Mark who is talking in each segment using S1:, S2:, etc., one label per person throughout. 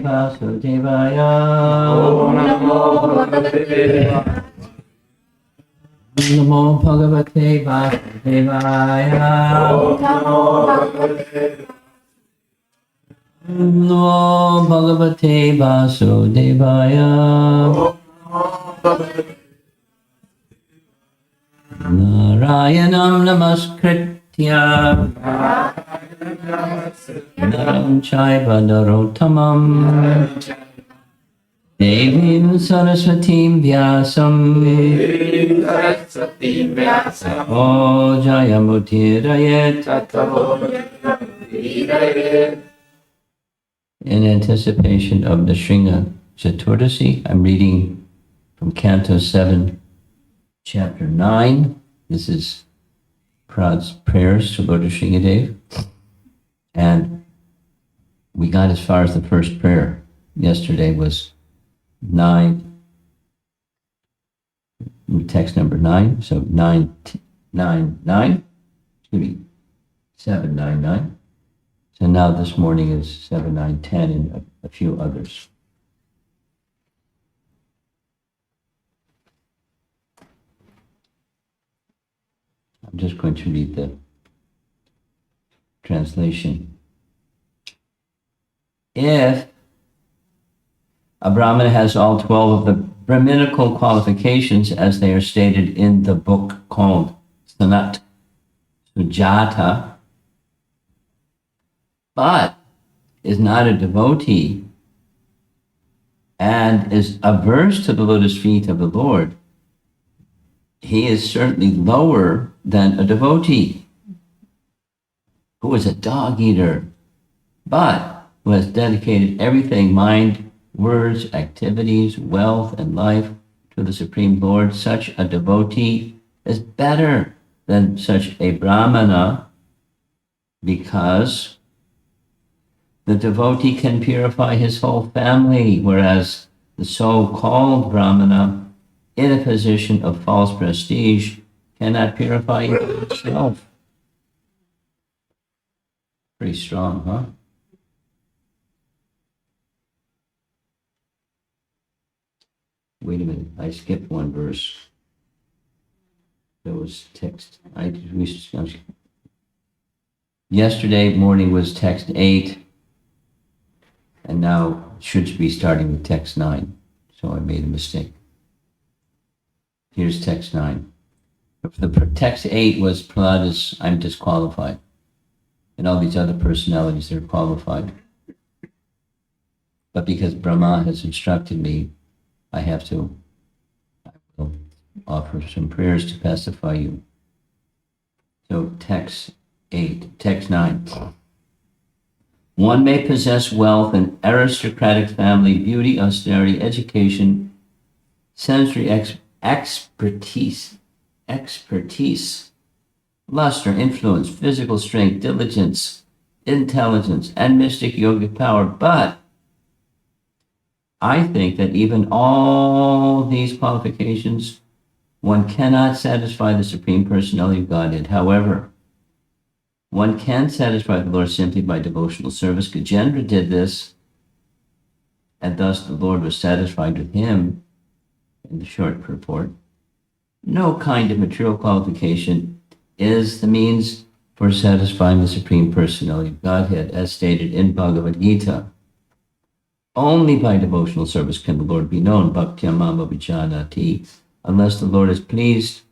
S1: Vasudevaya.
S2: Om Namo Bhagavate
S1: Namo Bhagavate Vasudevaya.
S2: Om Namo Bhagavate
S1: Namo Bhagavate Vasudevaya.
S2: Om Namo Bhagavate
S1: Narayanam Namaskritya Naram Chaiva Narottamam Devim Saraswatim Vyasam
S2: Saraswati Vyasa
S1: O Jayamutirayet. In anticipation of the Shringa Chaturdasi, I'm reading from Canto 7, Chapter 9. This is Prad's prayers to Lord Shringadev. And we got as far as the first prayer. Yesterday was 9, text number 9, so 999, excuse me, 799. So now this morning is 7, 9, 10, and a few others. I'm just going to read the translation. If a Brahmana has all 12 of the Brahminical qualifications as they are stated in the book called Sanat Sujata, but is not a devotee and is averse to the lotus feet of the Lord, he is certainly lower than a devotee who is a dog eater, but who has dedicated everything, mind, words, activities, wealth, and life to the Supreme Lord. Such a devotee is better than such a Brahmana because the devotee can purify his whole family, whereas the so-called Brahmana, in a position of false prestige, cannot purify himself. Pretty strong, huh? Wait a minute, I skipped one verse. There was text. Yesterday morning was text 8, and now it should be starting with text 9. So I made a mistake. Here's text 9. The text 8 was Prahlada's, I'm disqualified. And all these other personalities, they're qualified. But because Brahma has instructed me, I will offer some prayers to pacify you. So text 9. One may possess wealth, an aristocratic family, beauty, austerity, education, sensory expertise, luster, influence, physical strength, diligence, intelligence, and mystic yogic power. But I think that even all these qualifications, one cannot satisfy the Supreme Personality of Godhead. However, one can satisfy the Lord simply by devotional service. Gajendra did this, and thus the Lord was satisfied with him in the short purport. No kind of material qualification is the means for satisfying the Supreme Personality of Godhead, as stated in Bhagavad Gita. Only by devotional service can the Lord be known, bhaktya mama vijanati. Unless the Lord is pleased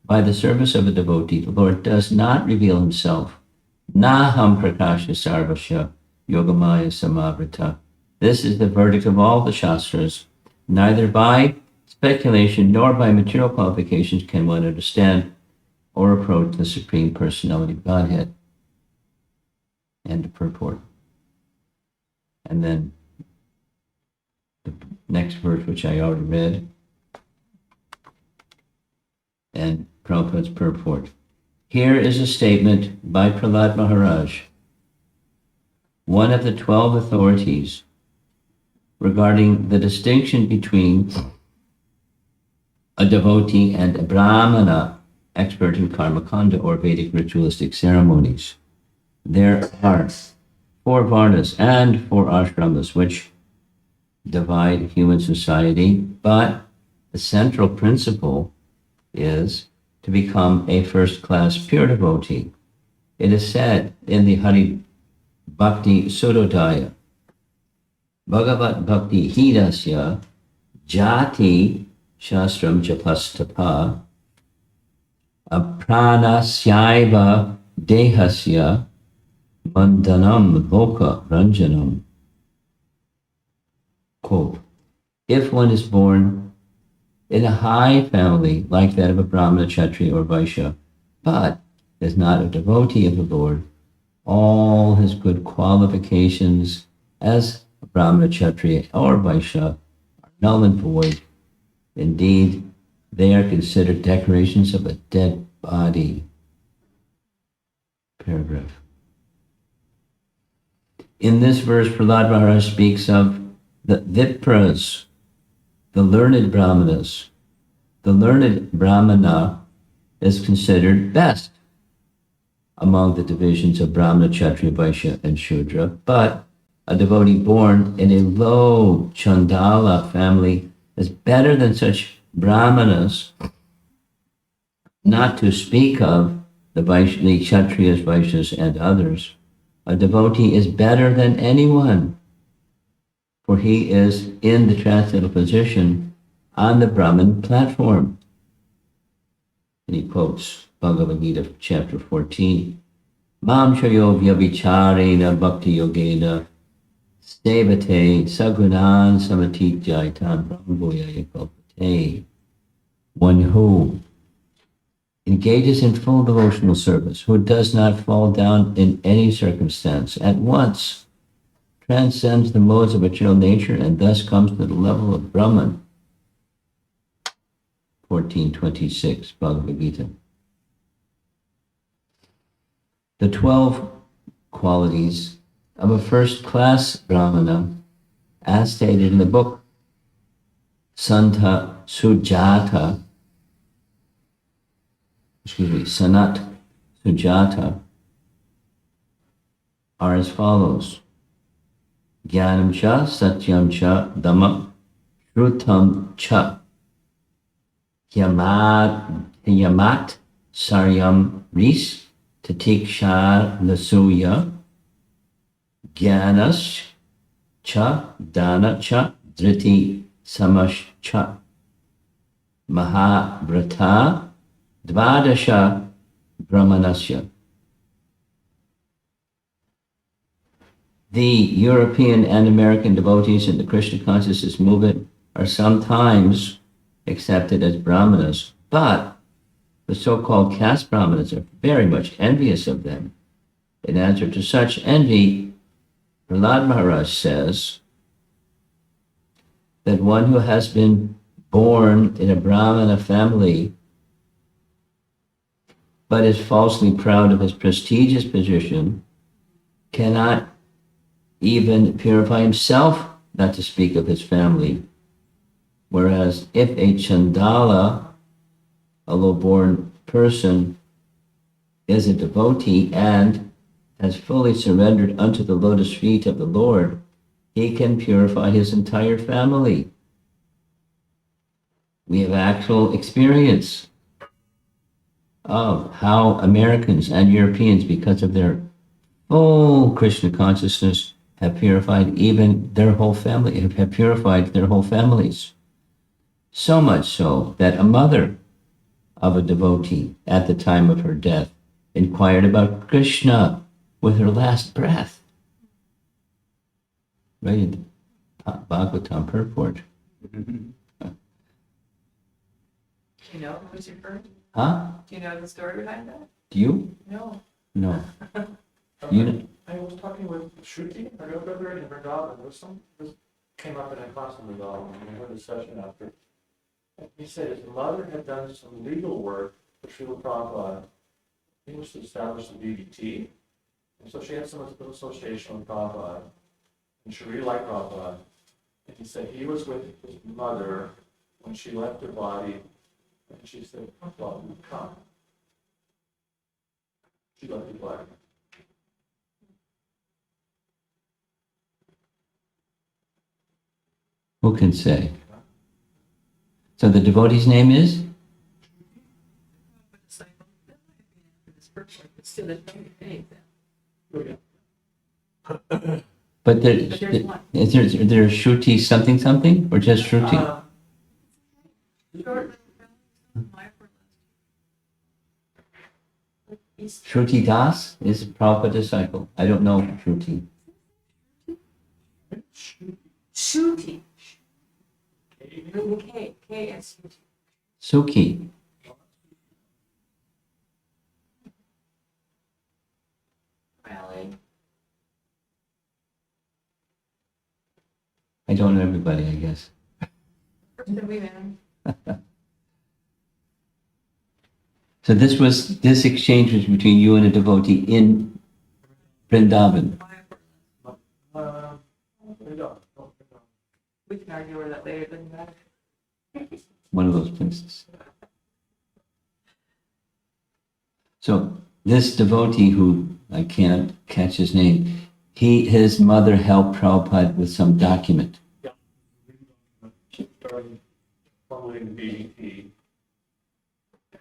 S1: by the service of a devotee, the Lord does not reveal himself. Naham prakasha sarvasya yogamaya samavrita. This is the verdict of all the Shastras. Neither by speculation nor by material qualifications can one understand or approach the Supreme Personality of Godhead. End of purport. And then the next verse, which I already read, and Prabhupada's purport. Here is a statement by Prahlada Maharaj, one of the 12 authorities, regarding the distinction between a devotee and a Brahmana, expert in karmakanda or Vedic ritualistic ceremonies. There are 4 varnas and 4 ashramas which divide human society, but the central principle is to become a first-class pure devotee. It is said in the Hari Bhakti Sudodaya, Bhagavat Bhakti Hidasya Jati Shastram Japastapa Apranasaiva Dehasya Mandanam Loka Ranjanam. Quote, if one is born in a high family like that of a Brahmana, Kshatriya, or Vaishya, but is not a devotee of the Lord, all his good qualifications as a Brahmana, Kshatriya, or Vaishya are null and void. Indeed, they are considered decorations of a dead body. Paragraph. In this verse, Prahlada Maharaj speaks of the Vipras, the learned Brahmanas. The learned Brahmana is considered best among the divisions of Brahmana, Kshatriya, Vaishya, and Shudra, but a devotee born in a low Chandala family is better than such Brahmanas, not to speak of the Kshatriyas, Vaishyas, and others. A devotee is better than anyone, for he is in the transcendental position on the Brahman platform. And he quotes Bhagavad Gita, chapter 14. Mam chayo vyabhicharena bhakti yogena sevate sagunan samatijaitan brahmavoyaya kalpate. One who engages in full devotional service, who does not fall down in any circumstance, at once transcends the modes of material nature and thus comes to the level of Brahman. 14:26 Bhagavad Gita. The 12 qualities of a first-class Brahmana, as stated in the book Sanat Sujata, are as follows. Jnanam cha, satyam cha, dhammam, shrutam cha, yamat saryam ris, tatikshar nasuya, jnanas cha, dana cha, dhriti samash cha, mahabrata, dvadasha brahmanasya. The European and American devotees in the Krishna consciousness movement are sometimes accepted as Brahmanas, but the so-called caste Brahmanas are very much envious of them. In answer to such envy, Prahlada Maharaj says that one who has been born in a Brahmana family but is falsely proud of his prestigious position cannot even purify himself, not to speak of his family. Whereas if a Chandala, a low-born person, is a devotee and has fully surrendered unto the lotus feet of the Lord, he can purify his entire family. We have actual experience of how Americans and Europeans, because of their full Krishna consciousness, have purified even their whole family, have purified their whole families. So much so that a mother of a devotee at the time of her death inquired about Krishna with her last breath. Right in the Bhagavatam purport.
S3: Do you know who's your first?
S1: Huh?
S3: Do you know the story behind that?
S1: Do you?
S3: No.
S1: No. You
S2: I was talking with Shruti, our yoga brother in Vrindavan. This came up in a class in Vrindavan, and we had a session after. And he said his mother had done some legal work for Srila Prabhupada. He was to establish the BBT. And so she had some association with Prabhupada. And she really liked Prabhupada. And he said he was with his mother when she left her body. And she said, Prabhupada would come. She left his body.
S1: Who can say? So the devotee's name is?
S3: Still, there's no faith.
S2: Oh, yeah.
S1: But there,
S3: But there's one.
S1: is there Shruti something something or just Shruti?
S3: Short, my
S1: Shruti Das is a Prabhupada disciple. I don't know Shruti.
S3: Shooty. K-S-U-T.
S1: Suki.
S3: Rally.
S1: I don't know everybody, I guess.
S3: Person we met.
S1: So this exchange was between you and a devotee in Vrindavan.
S3: We can argue over that later, doesn't matter.
S1: One of those places. So this devotee who I can't catch his name, his mother helped Prabhupada with some document.
S2: She started formulating the BDT.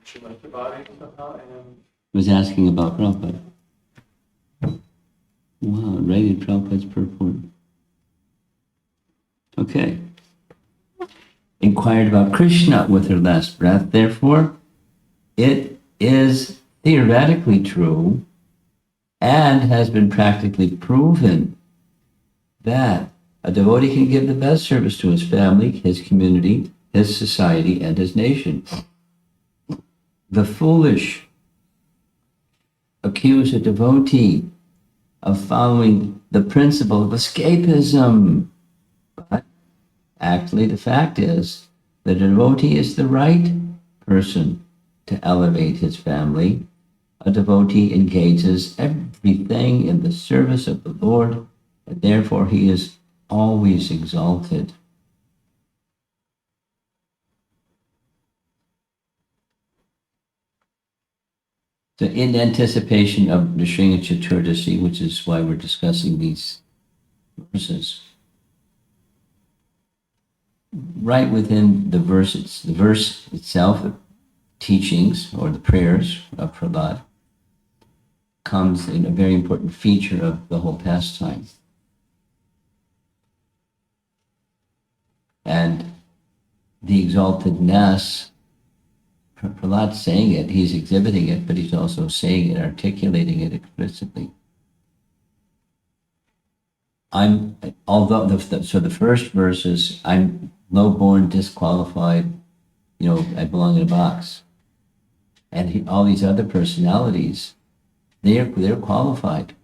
S2: She left the body somehow and
S1: Was asking about Prabhupada. Wow, right in Prabhupada's purport. Okay. Inquired about Krishna with her last breath. Therefore, it is theoretically true and has been practically proven that a devotee can give the best service to his family, his community, his society, and his nation. The foolish accuse a devotee of following the principle of escapism. But actually, the fact is that a devotee is the right person to elevate his family. A devotee engages everything in the service of the Lord, and therefore he is always exalted. So in anticipation of Nrsimha Chaturdasi, which is why we're discussing these verses, right within the verse itself, the teachings or the prayers of Prahlada, comes in a very important feature of the whole pastime. And the exaltedness, Prahlada saying it, he's exhibiting it, but he's also saying it, articulating it explicitly. So the first verse is, I'm low-born, disqualified, I belong in a box. And all these other personalities, they're qualified.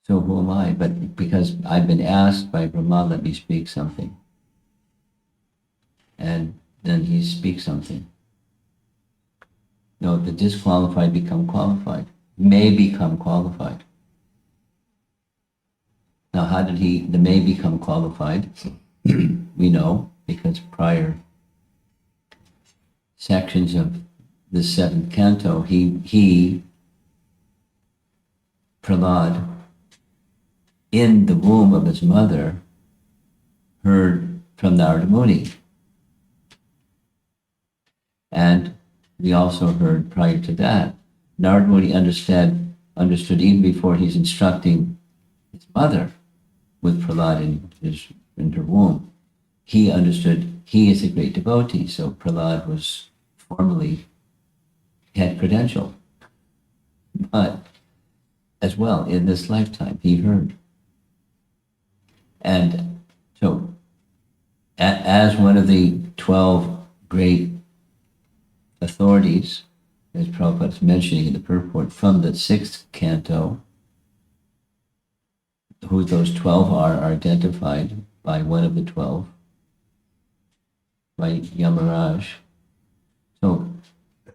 S1: So who am I? But because I've been asked by Brahma, let me speak something. And then he speaks something. No, the disqualified become qualified, may become qualified. Now, how did the may become qualified? We know, because prior sections of the seventh canto, Prahlada, in the womb of his mother, heard from Narada Muni. And we also heard prior to that, Narada Muni understood even before he's instructing his mother with Prahlada in her womb. He understood he is a great devotee, so Prahlada was formally had credential. But as well, in this lifetime, he heard. And so, as one of the 12 great authorities, as Prabhupada is mentioning in the purport from the 6th canto, who those 12 are identified by one of the 12, by Yamaraj. So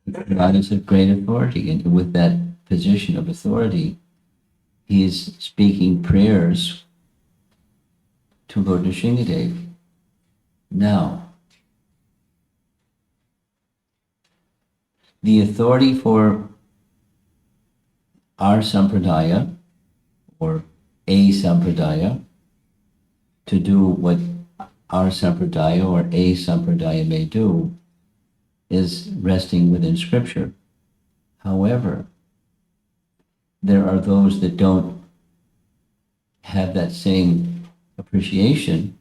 S1: God is a great authority, and with that position of authority, he is speaking prayers to Lord Nrsimhadev. Now, the authority for our sampradaya, or a sampradaya, to do what our sampradaya or a sampradaya may do is resting within scripture. However, there are those that don't have that same appreciation.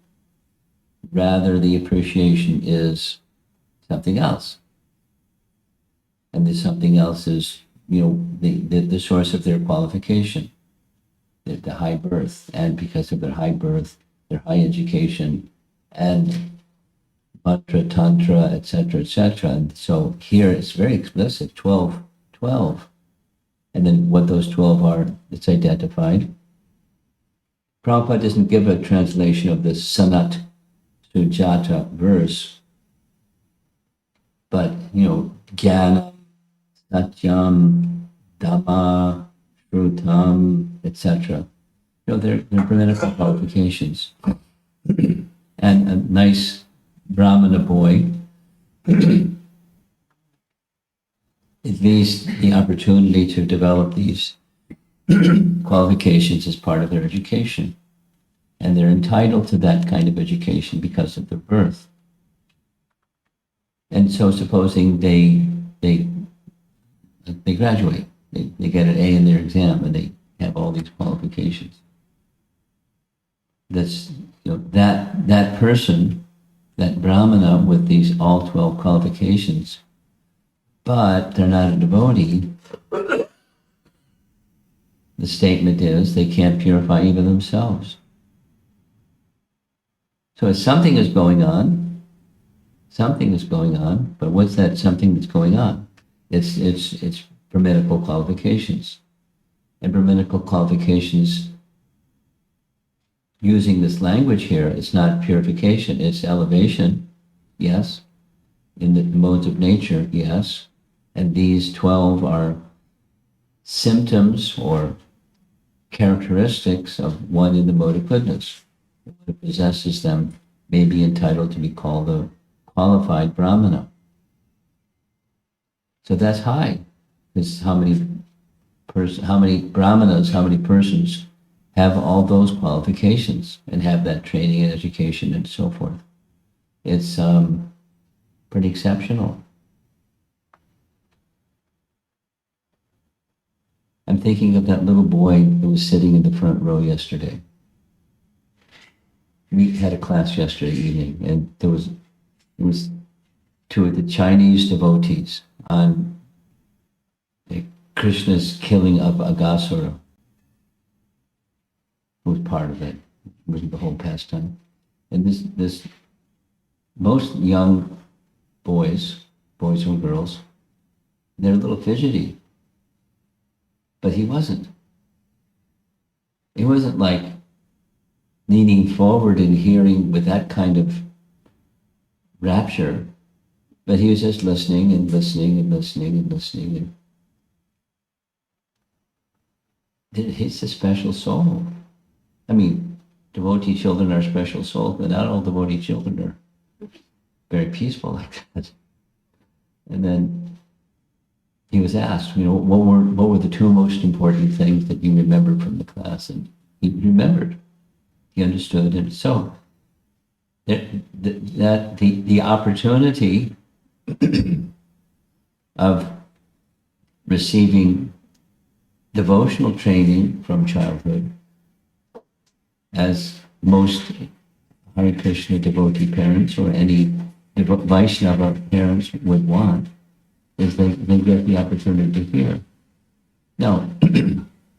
S1: Rather, the appreciation is something else. And this something else is, the source of their qualification, the high birth. And because of their high birth, their high education, and mantra, tantra, etc., etc. And so here it's very explicit, 12, 12. And then what those 12 are, it's identified. Prabhupada doesn't give a translation of the Sanat Sujata verse, but, Jnana, Satyam, Dhamma, Shrutam, etc. They're grammatical qualifications. And a nice Brahmana boy, at least the opportunity to develop these qualifications as part of their education. And they're entitled to that kind of education because of their birth. And so supposing they graduate, they get an A in their exam and they have all these qualifications. That's, that person, that Brahmana with these all 12 qualifications, but they're not a devotee, the statement is they can't purify even themselves. So something is going on, but what's that something that's going on? It's Brahminical qualifications. And Brahminical qualifications, using this language here, it's not purification, it's elevation, yes. In the modes of nature, yes. And these 12 are symptoms or characteristics of one in the mode of goodness. Who possesses them may be entitled to be called a qualified Brahmana. So that's high. Because how many Brahmanas, how many persons have all those qualifications and have that training and education and so forth. It's pretty exceptional. I'm thinking of that little boy who was sitting in the front row yesterday. We had a class yesterday evening, and it was two of the Chinese devotees on Krishna's killing of Aghasura. Was part of it. It wasn't the whole pastime. And this most young boys and girls, they're a little fidgety. But he wasn't. He wasn't like leaning forward and hearing with that kind of rapture, but he was just listening and listening and listening and listening. And he's a special soul. I mean, devotee children are special souls, but not all devotee children are very peaceful like that. And then he was asked, what were the two most important things that you remembered from the class? And he remembered. He understood. And so the opportunity of receiving devotional training from childhood, as most Hare Krishna devotee parents or any Vaishnava parents would want, is they get the opportunity to hear. Now,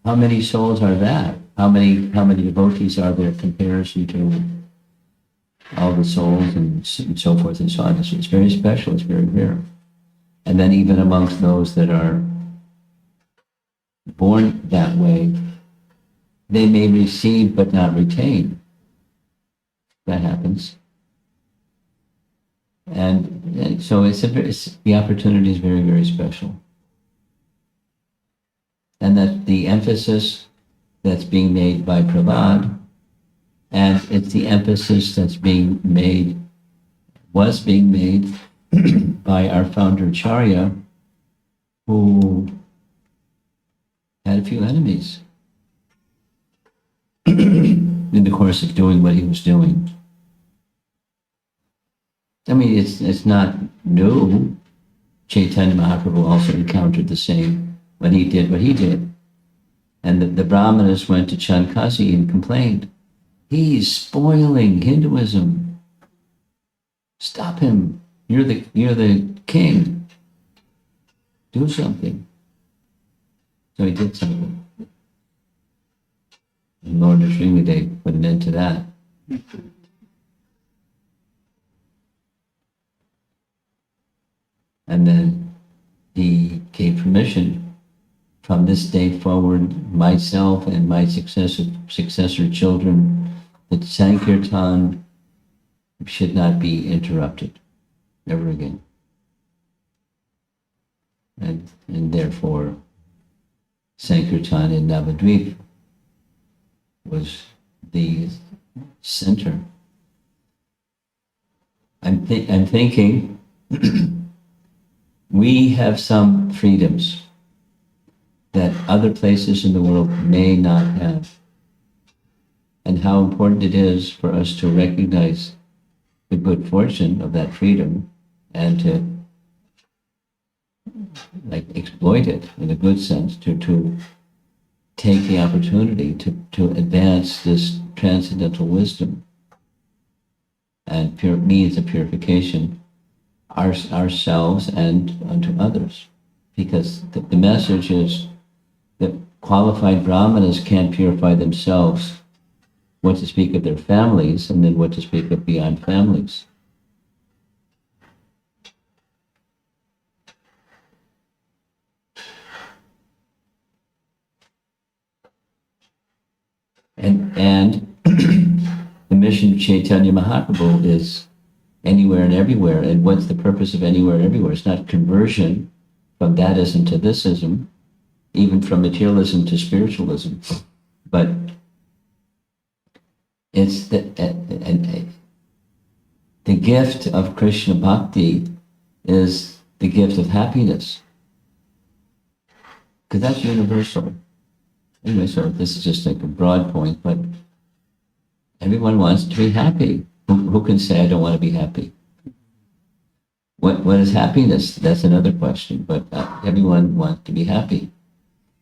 S1: how many souls are that? How many devotees are there in comparison to all the souls and so forth and so on? It's very special, it's very rare. And then even amongst those that are born that way, they may receive but not retain. That happens. And so the opportunity is very, very special. And that the emphasis that's being made by Prahlada, and it's the emphasis that's was being made by our founder Acharya, who had a few enemies. in the course of doing what he was doing. I mean, it's not new. Chaitanya Mahaprabhu also encountered the same when he did what he did. And the Brahmanas went to Chankasi and complained, he's spoiling Hinduism. Stop him. You're the king. Do something. So he did something. And Lord Srimade put an end to that. And then he gave permission from this day forward, myself and my successor children, that Sankirtan should not be interrupted ever again. And therefore, Sankirtan in Navadvip was the center. I'm thinking we have some freedoms that other places in the world may not have. And how important it is for us to recognize the good fortune of that freedom and to exploit it in a good sense, to take the opportunity to advance this transcendental wisdom and means of purification ourselves and unto others. Because the message is that qualified brahmanas can't purify themselves, what to speak of their families, and then what to speak of beyond families. And the mission of Chaitanya Mahaprabhu is anywhere and everywhere. And what's the purpose of anywhere and everywhere? It's not conversion from thatism to thisism, even from materialism to spiritualism, but it's the gift of Krishna Bhakti is the gift of happiness, because that's universal. Anyway, so this is just like a broad point, but everyone wants to be happy. Who can say I don't want to be happy? What is happiness? That's another question, but everyone wants to be happy.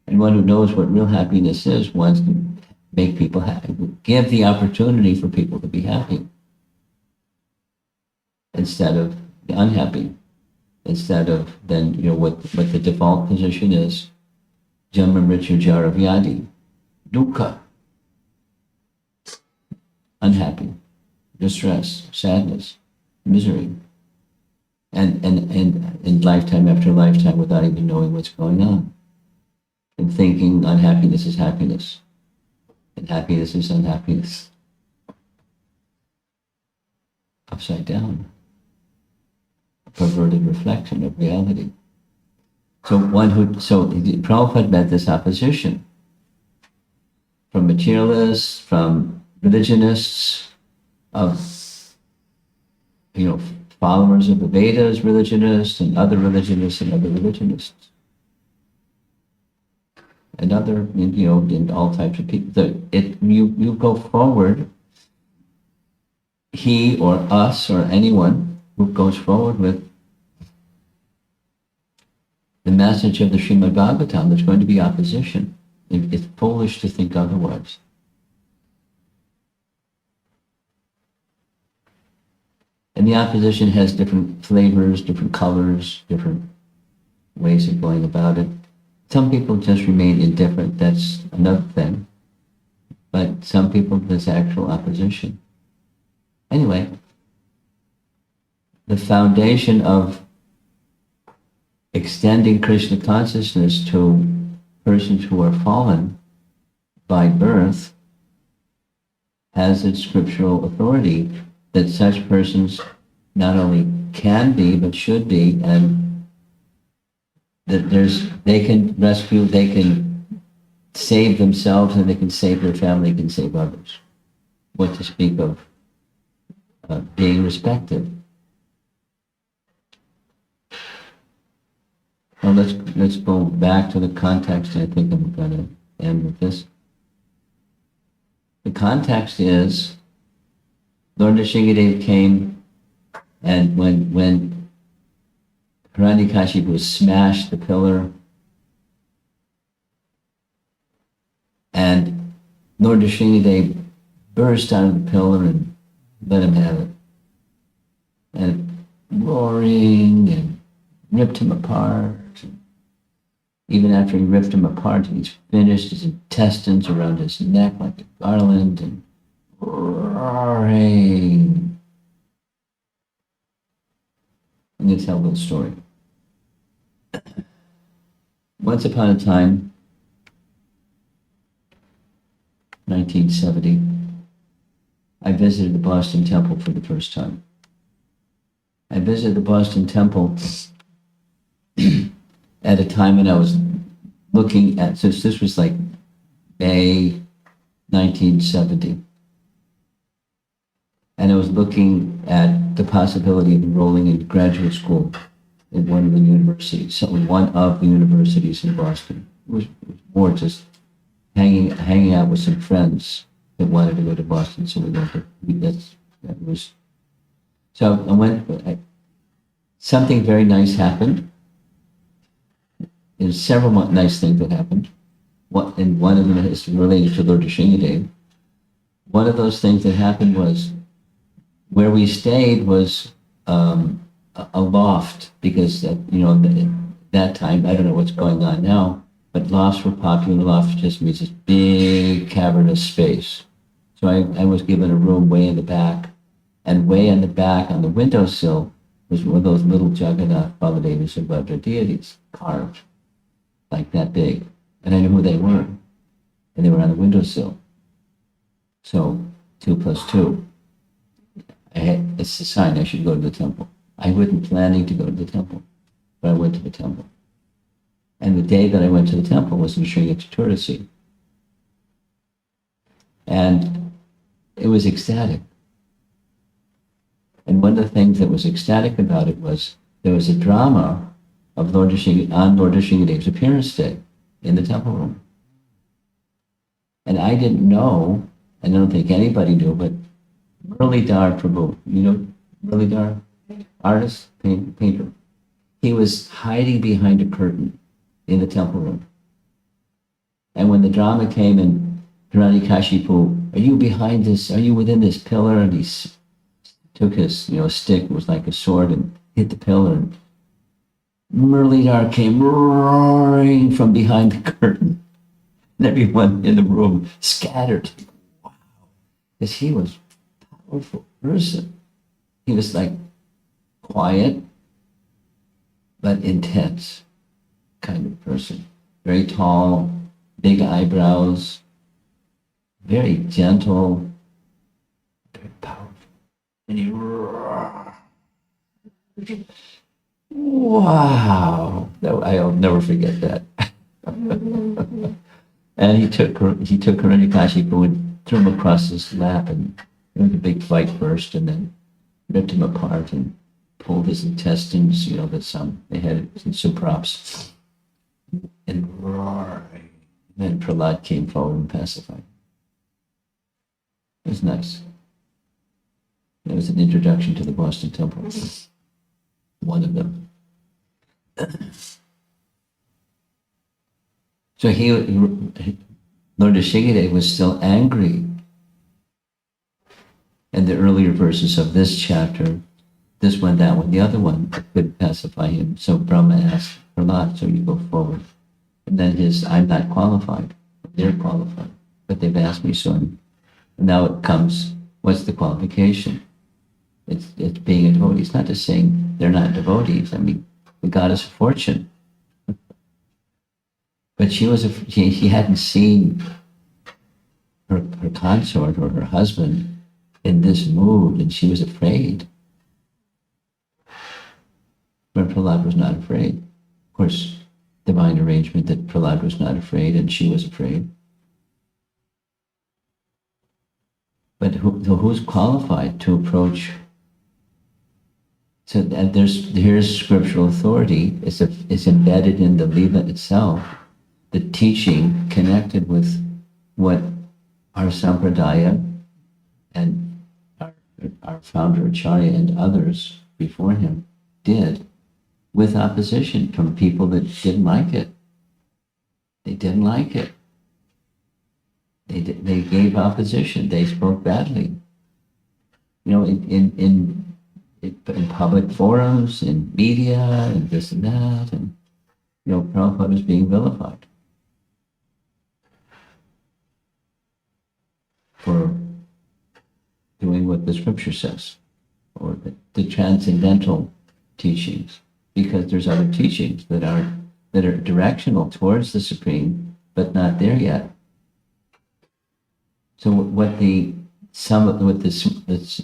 S1: And one who knows what real happiness is wants to make people happy, give the opportunity for people to be happy instead of unhappy, instead of then, what the default position is, Janma Mrityu Jara Vyadi, dukkha, unhappy, distress, sadness, misery, and in lifetime after lifetime without even knowing what's going on, and thinking unhappiness is happiness, and happiness is unhappiness. Upside down. A perverted reflection of reality. So Prabhupada met this opposition from materialists, from religionists, of followers of the Vedas, religionists, and other religionists, and other, in all types of people. You go forward, he or us or anyone who goes forward with the message of the Srimad Bhagavatam, there's going to be opposition. It's foolish to think otherwise. And the opposition has different flavors, different colors, different ways of going about it. Some people just remain indifferent, that's another thing. But some people, there's actual opposition. Anyway, the foundation of extending Krishna consciousness to persons who are fallen by birth has its scriptural authority that such persons not only can be, but should be, and that they can rescue, they can save themselves, and they can save their family, can save others. What to speak of being respected. Well, let's go back to the context, and I think I'm going to end with this. The context is Lord Nrsimhadev came, and when Hiranyakashipu smashed the pillar, and Lord Nrsimhadev burst out of the pillar and let him have it. And roaring and ripped him apart. Even after he ripped him apart, he's finished, his intestines around his neck like a garland, and roaring. I'm going to tell a little story. Once upon a time, 1970, I visited the Boston Temple for the first time. I visited the Boston Temple at a time when I was looking at, so this was like May 1970. And I was looking at the possibility of enrolling in graduate school in one of the universities, one of the universities in Boston. It was more just hanging out with some friends that wanted to go to Boston, so we went to, so I went, something very nice happened. There's several nice things that happened. And one of them is related to Lord Nrsimhadev. One of those things that happened was where we stayed was a loft, because at that time, I don't know what's going on now, but lofts were popular. Loft just means this big cavernous space. So I was given a room way in the back, and way in the back on the windowsill was one of those little Jagannath, Baladevi, Subhadra deities carved like that big. And I knew who they were. And they were on the windowsill. So 2 + 2. It's a sign I should go to the temple. I wasn't planning to go to the temple, but I went to the temple. And the day that I went to the temple was in Sri Chaturasi. And it was ecstatic. And one of the things that was ecstatic about it was there was a drama of Lord Nrsimhadev's appearance day in the temple room. And I didn't know, and I don't think anybody knew, but Muralidhar Prabhu, you know Muralidhar? Artist, painter. He was hiding behind a curtain in the temple room. And when the drama came and Hiranyakashipu, are you behind this, are you within this pillar? And he took his stick, it was like a sword, and hit the pillar. And Muralidhar came roaring from behind the curtain. And everyone in the room scattered. Wow. Because he was a powerful person. He was like quiet, but intense kind of person. Very tall, big eyebrows, very gentle, very powerful. And he roared. Wow. I'll never forget that. And he took Hiranyakashipu and threw him across his lap, and there was a big fight first, and then ripped him apart and pulled his intestines, they had some props, and roaring. And then Prahlad came forward and pacified. It was nice. It was an introduction to the Boston Temple. One of them. So Lord Nrsimhadev was still angry. And the earlier verses of this chapter, this one, that one, the other one, could pacify him. So Brahma asked Prahlad, so you go forward. And then I'm not qualified. They're qualified. But they've asked me, so and now it comes, what's the qualification? It's being a devotee. It's not just saying they're not devotees. I mean, the goddess of fortune. But she hadn't seen her consort or her husband in this mood, and she was afraid. But Prahlad was not afraid. Of course, divine arrangement that Prahlad was not afraid and she was afraid. But who's qualified to approach? So here's scriptural authority. It's embedded in the Lila itself. The teaching connected with what our sampradaya and our founder Acharya and others before him did with opposition from people that didn't like it. They didn't like it. They gave opposition. They spoke badly. You know, in public forums, in media, and this and that, and you know, Prabhupada is being vilified for doing what the scripture says, or the transcendental teachings, because there's other teachings that are directional towards the supreme, but not there yet. So what this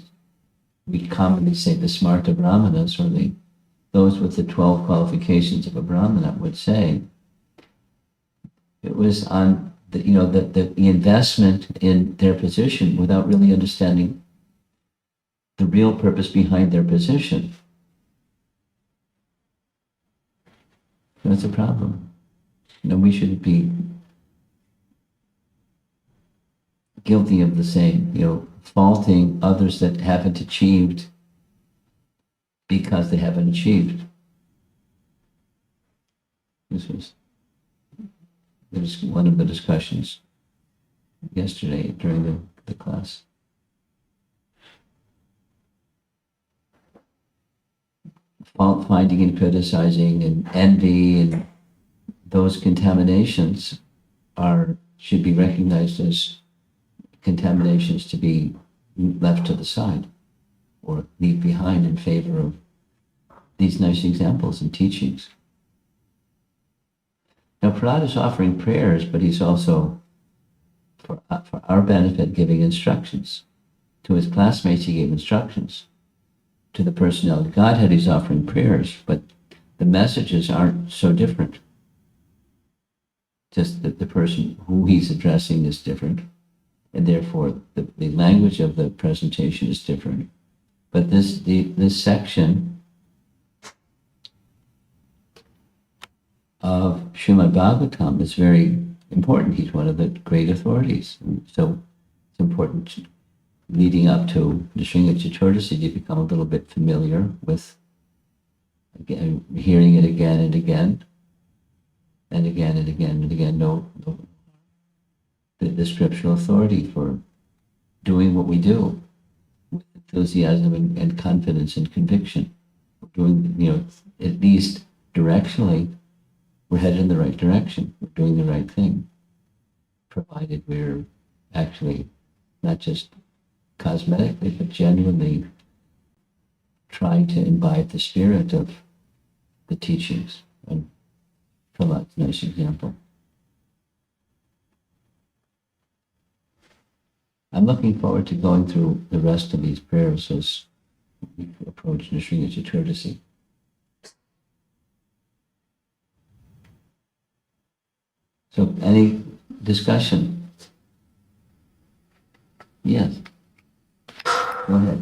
S1: we commonly say the smarta brahmanas, or those with the 12 qualifications of a brahmana would say, it was on the investment in their position without really understanding the real purpose behind their position. That's a problem. We shouldn't be guilty of the same, faulting others that haven't achieved because they haven't achieved. This was one of the discussions yesterday during the class. Fault finding and criticizing and envy and those contaminations should be recognized as contaminations to be left to the side or leave behind in favor of these nice examples and teachings. Now, Prahlada is offering prayers, but he's also, for our benefit, giving instructions. To his classmates, he gave instructions. To the personality of Godhead, he's offering prayers, but the messages aren't so different. Just that the person who he's addressing is different, and therefore the language of the presentation is different. But this section of Srimad Bhagavatam is very important. He's one of the great authorities. And so it's important leading up to the Sringa Chaturdasi to become a little bit familiar with, again, hearing it again and again, and again and again and again. The scriptural authority for doing what we do with enthusiasm and confidence and conviction. We're doing, at least directionally, we're headed in the right direction. We're doing the right thing, provided we're actually not just cosmetically, but genuinely trying to imbibe the spirit of the teachings. And Prahlada's a nice example. I'm looking forward to going through the rest of these prayers as we approach Nrsimha Chaturdasi. So, any discussion? Yes. Go ahead.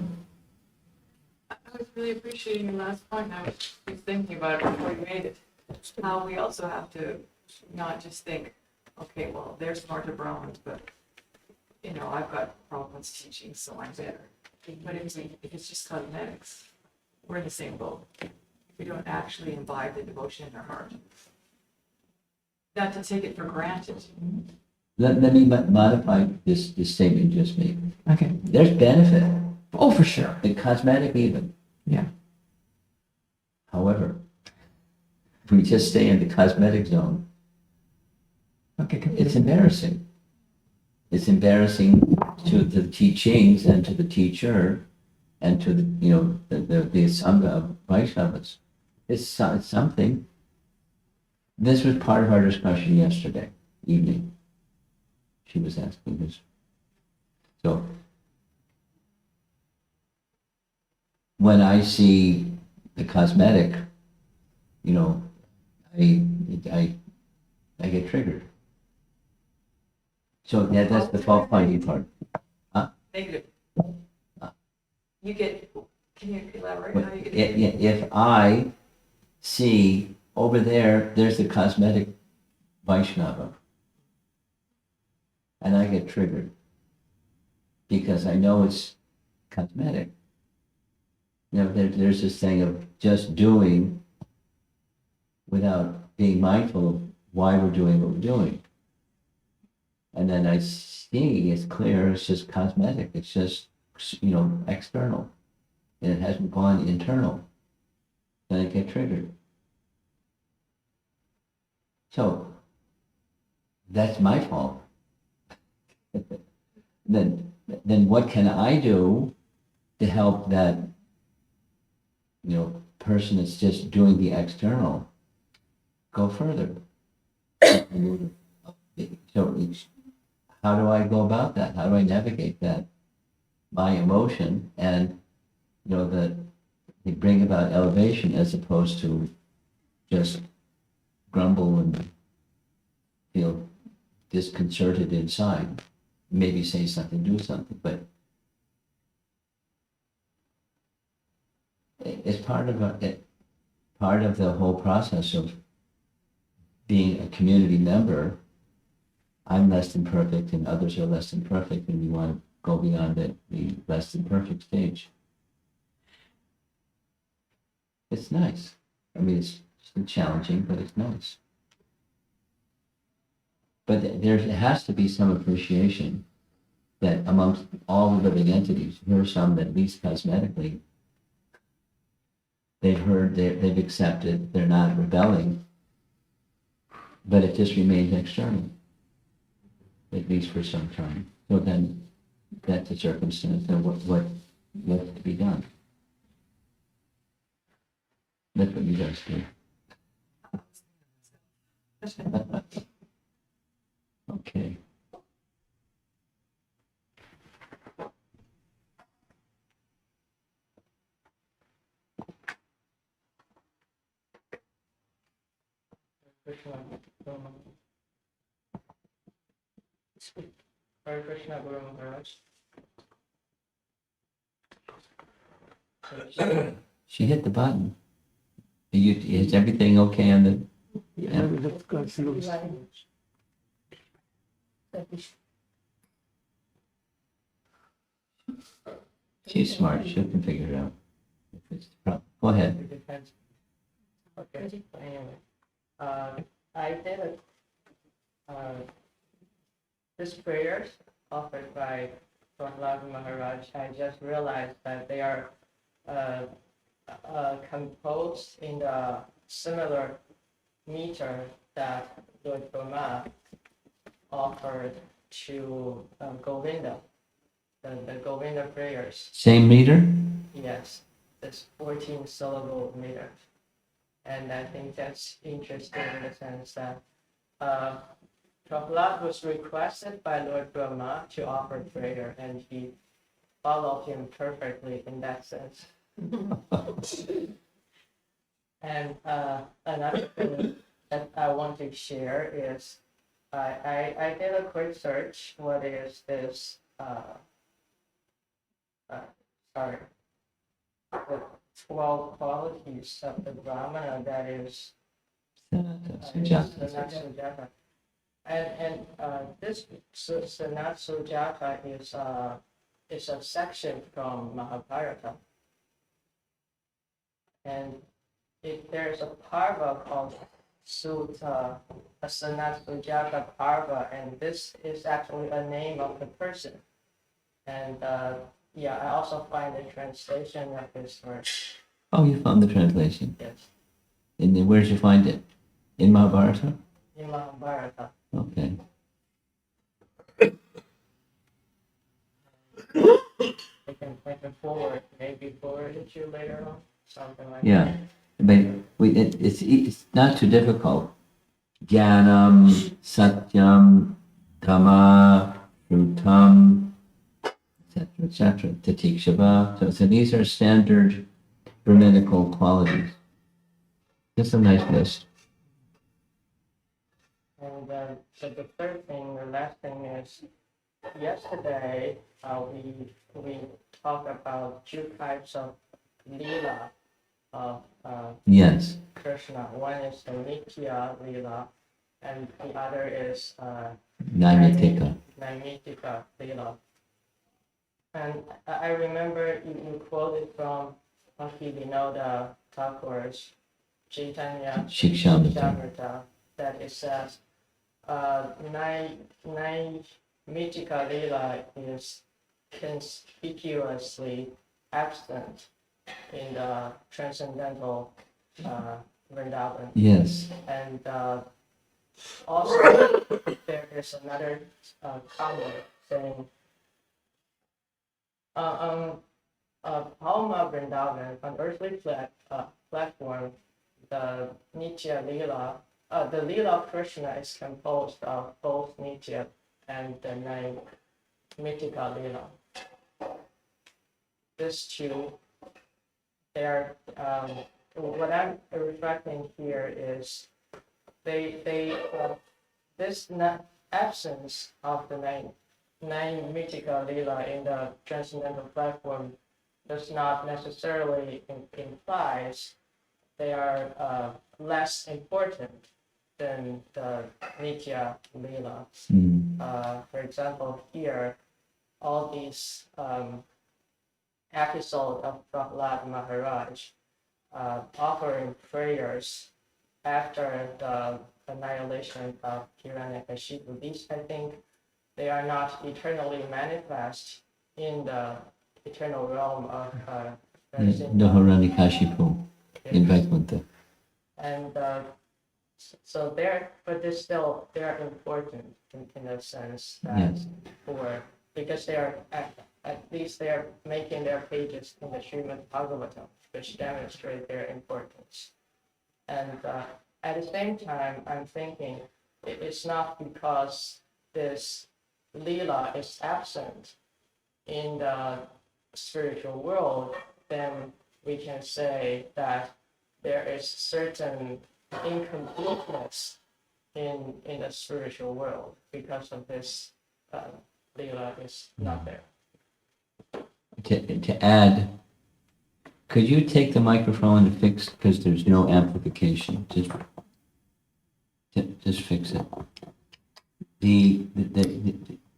S3: I was really appreciating your last point. I was thinking about it before you made it. How we also have to not just think, okay, well, they're smarter Brahmins, but I've got Prabhupada's teaching, so I'm better. But if it's just cosmetics, we're in the same boat. We don't actually imbibe the devotion in our heart. Not to take it for granted.
S1: Let me modify this statement you just made.
S4: Okay.
S1: There's benefit,
S4: Oh, for sure.
S1: the cosmetic even.
S4: Yeah.
S1: However, if we just stay in the cosmetic zone,
S4: Okay.
S1: it's embarrassing. It's embarrassing to the teachings and to the teacher and to the Sangha of Vaishnavas. It's something. This was part of our discussion yesterday evening. She was asking this. So when I see the cosmetic, I get triggered. So yeah, that's the fault finding part.
S3: Negative. You get, can you elaborate
S1: But
S3: how you get?
S1: if I see over there's the cosmetic Vaishnava, and I get triggered, because I know it's cosmetic. There's this thing of just doing without being mindful of why we're doing what we're doing. And then I see it's clear, it's just cosmetic, it's just, external. And it hasn't gone internal. Then I get triggered. So, that's my fault. Then what can I do to help that, person that's just doing the external go further? So how do I go about that? How do I navigate that? My emotion and, that they bring about elevation as opposed to just grumble and feel disconcerted inside. Maybe say something, do something, but it's part of the whole process of being a community member. I'm less than perfect and others are less than perfect, and you want to go beyond the less than perfect stage. It's nice. I mean, it's challenging, but it's nice. But there has to be some appreciation that amongst all the living entities, here are some that at least cosmetically, they've accepted, they're not rebelling, but it just remains external, at least for some time. So then that's a circumstance, and what's to be done? That's what you guys do. Okay.
S5: Krishna, Hare Krishna, Guru Maharaj.
S1: She hit the button. Is everything okay on the?
S6: Yeah, let's go slow.
S1: She's smart. She can figure it out. If it's the problem. Go ahead.
S5: It depends. Okay, anyway. I did this prayers offered by Prahlada Maharaj. I just realized that they are composed in the similar meter that Lord Brahma offered to Govinda, the Govinda prayers.
S1: Same meter?
S5: Yes, this 14 syllable meter. And I think that's interesting in the sense that Prahlad was requested by Lord Brahma to offer prayer, and he followed him perfectly in that sense. And another thing that I want to share is I did a quick search. What is this? Sorry. The 12 qualities of the Brahmana, that is Sanat Sujata. And this Sanat Sujata is a section from Mahabharata. And there's a parva called Sutta, a Sanat Sujata parva, and this is actually a name of the person. And yeah, I also find the translation of this verse.
S1: Oh, you found the translation.
S5: Yes.
S1: And then where did you find it? In Mahabharata?
S5: In Mahabharata.
S1: Okay.
S5: I can forward, maybe forward it to you later on, something like
S1: Yeah.
S5: that.
S1: But it's not too difficult. Jnanam, Satyam, Dhamma, Shrutam, etc. Tatikshava. So these are standard Brahminical qualities. Just a nice list.
S5: And so the third thing, the last thing is, yesterday we talked about two types of lila of
S1: Yes.
S5: Krishna. One is the Nitya lila, and the other is
S1: Naimitika.
S5: Naimitika lila. And I remember you quoted from Bhaktivinoda Thakur's Chaitanya
S1: Shikshamrita.
S5: Shikshamrita that it says, nine Mythica Lila is conspicuously absent in the transcendental Vrindavan.
S1: Yes.
S5: And also, there is another comment saying, Palma Vrindavan, on earthly platform, the Nitya Lila, the Lila of Krishna is composed of both Nitya and the nine Mythica Lila. These two, they're, what I'm reflecting here is this absence of the nine Mythica Lila in the transcendental platform does not necessarily implies they are less important than the Nitya Lila. For example, here, all these episodes of Prahlada Maharaj offering prayers after the annihilation of Hiranyakashipu. These, I think, they are not eternally manifest in the eternal realm of
S1: The Hiranyakashipu in Vaikuntha.
S5: And so but they're important in a sense that
S1: Yes.
S5: because they are at least they are making their pages in the Srimad Bhagavatam, which demonstrate their importance. And at the same time, I'm thinking it's not because this Leela is absent in the spiritual world, then we can say that there is certain incompleteness in the spiritual world because of this Leela is not there.
S1: To add, could you take the microphone and fix, because there's no amplification, just fix it.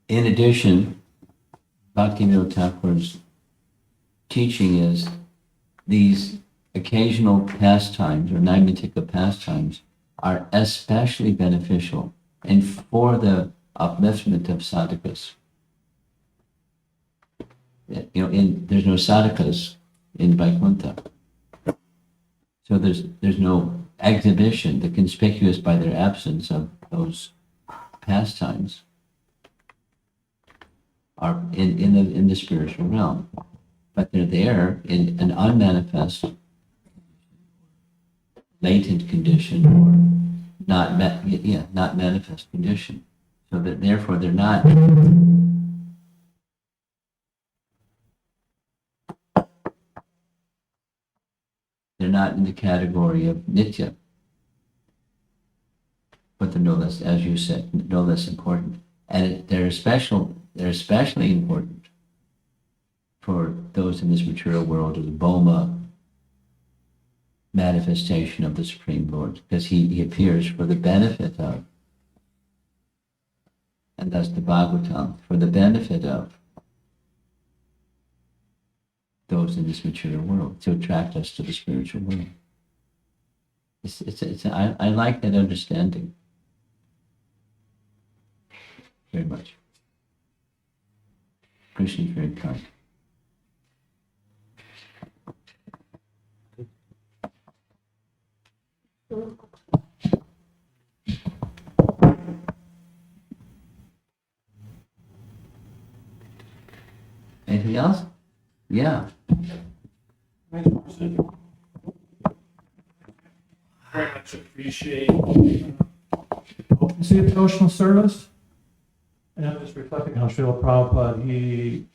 S1: In addition, Bhaktivinoda Thakur's teaching is these occasional pastimes or naimitika pastimes are especially beneficial and for the upliftment of sadhakas. There's no sadhakas in Vaikuntha. So there's no exhibition, the conspicuous by their absence of those pastimes are in the spiritual realm. But they're there in an unmanifest, latent condition or not manifest condition. So that therefore they're not in the category of nitya, but they're no less, as you said, no less important. And they're especially important for those in this material world, or the Boma manifestation of the Supreme Lord, because he appears for the benefit of, and thus the Bhagavatam, for the benefit of those in this material world, to attract us to the spiritual world. I like that understanding very much. Krishna is very kind. Anything else? Yeah.
S2: Very much appreciate the potency of devotional service. And I'm just reflecting how Srila Prabhupada, he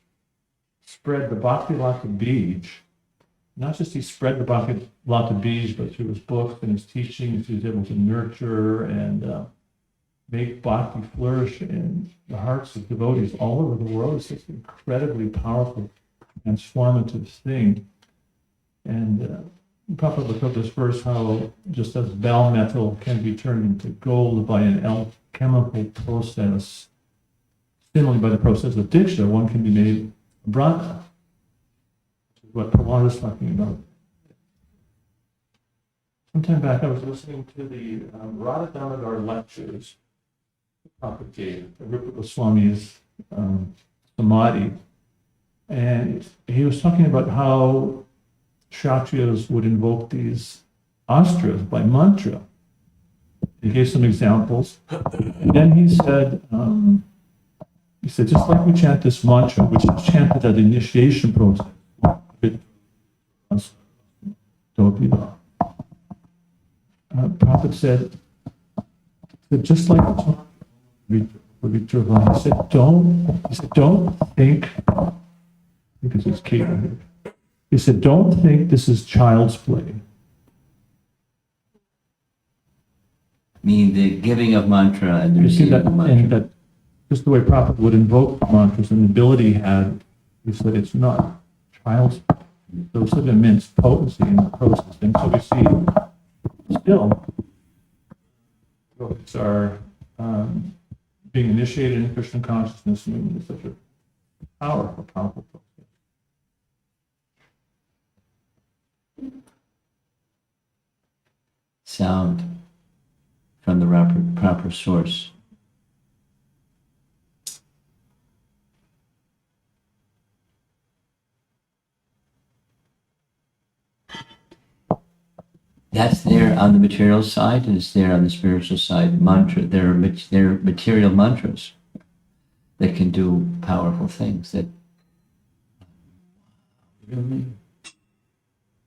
S2: spread the Bhakti Lata Bij. Not just he spread the Bhakti Lata Bij, but through his books and his teachings, he was able to nurture and make Bhakti flourish in the hearts of devotees all over the world. It's just an incredibly powerful, transformative thing. And Prabhupada wrote this verse, how just as bell metal can be turned into gold by an alchemical process, similarly by the process of diksha, one can be made Brahma, which is what Prahlada is talking about. Sometime back, I was listening to the Radha Damodar lectures propagated Rupa Goswami's Samadhi, and he was talking about how Kshatriyas would invoke these astras by mantra. He gave some examples, and then he said, just like we chant this mantra, which is chanted at the initiation process, Prophet said that just like he said, don't think, because it's Kate. He said, don't think this is child's play.
S1: Meaning the giving of mantra and the
S2: You see
S1: receiving
S2: that,
S1: of mantra.
S2: and that just the way Prophet would invoke mantras and the ability he had, he said it's not child's play. There was such immense potency in the process. And so we see still, yogis are being initiated in Krishna consciousness movement is such a powerful process.
S1: Sound from the proper source. That's there on the material side, and it's there on the spiritual side. Mantra, there are material mantras that can do powerful things. That really,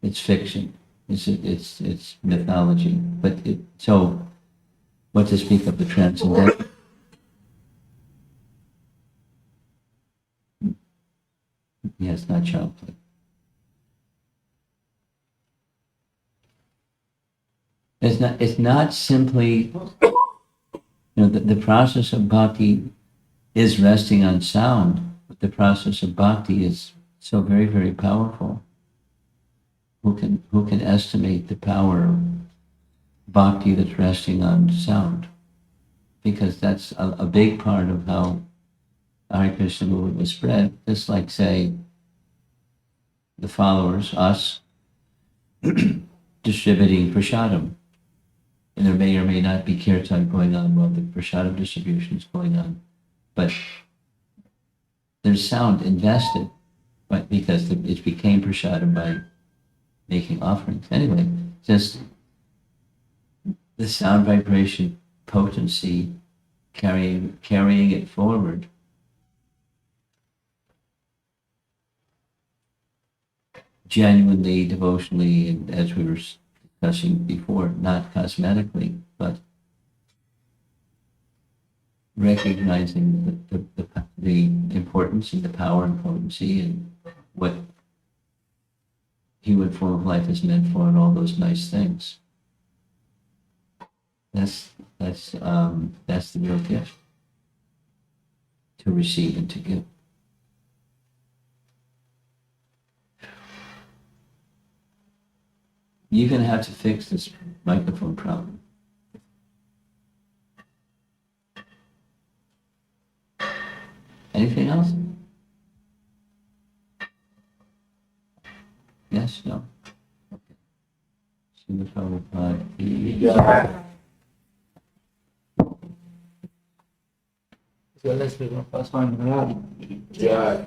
S1: it's fiction. It's mythology. But so, what to speak of the transcendental? Yes, not child play. It's not simply, the process of bhakti is resting on sound, but the process of bhakti is so very, very powerful. Who can estimate the power of bhakti that's resting on sound? Because that's a big part of how the Hare Krishna movement was spread. Just like, say, the followers, us, distributing prasadam. And there may or may not be kirtan going on while the prasadam distribution is going on. But there's sound invested, but because it became prasadam by making offerings. Anyway, just the sound vibration potency, carrying it forward. Genuinely, devotionally, and as we were discussing before, not cosmetically, but recognizing the importance and the power and potency and what human form of life is meant for and all those nice things. That's the real gift, to receive and to give. You're going to have to fix this microphone problem. Anything else? Yes, no? Okay. Srila Prabhupada.
S6: Yeah. So let's do the first one. Yeah.